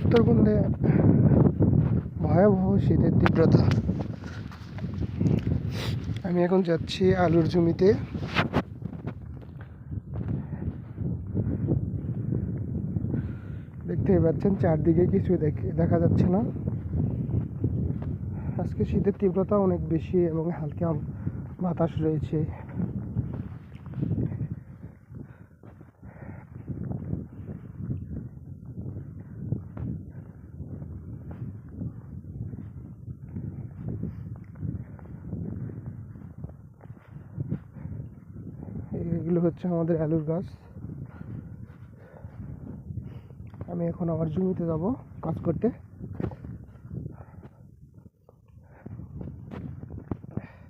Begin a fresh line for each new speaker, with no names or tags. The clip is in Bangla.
উত্তরবঙ্গে ভয়াবহ শীতের তীব্রতা। আমি এখন যাচ্ছি আলুর জমিতে। দেখতেই পাচ্ছেন চারদিকে কিছু দেখা যাচ্ছে না। আজকে শীতের তীব্রতা অনেক বেশি এবং হালকা বাতাস রয়েছে। এগুলো হচ্ছে আমাদের আলুর গাছ। আমি এখন আমার জমিতে যাব কাজ করতে।